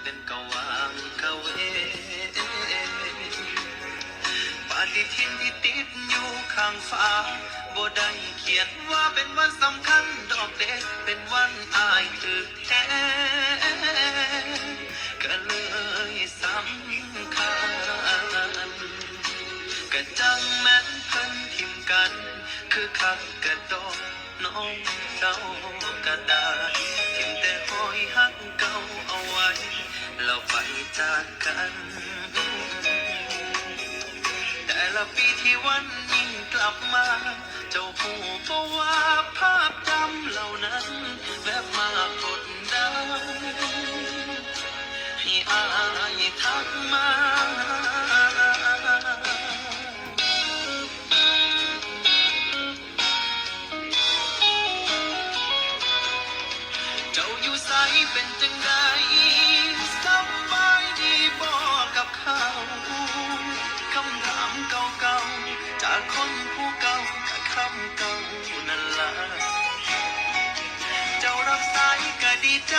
เป็นกะวางกะเวปฏิทินที่ติดอยู่ข้างฟ้าบ่ได้เขียนว่าเป็นวันสำคัญดอกเด็กเป็นวันอายถึกแท้ก็เลยสำคัญก็จังแม้นเพิ่นทิมกันคือคักกระโดดน้องเจ้าก็ได้ทิมแต่หอยหักเก่าเอาไว้แล้วไปจากกันแต่ละปีที่วันยิ่งกลับมาเจ้าผู้บ่ว่าภาพจำเหล่านั้นแวบมากดดันให้อายทักมาเจ้าอยู่ไสเป็นจังใดสบายดีบ่กับเขาคำถามเก่าๆจากคนผู้เก่ากับคำเก่านั่นล่ะเจ้ารับสายก็ดีใจ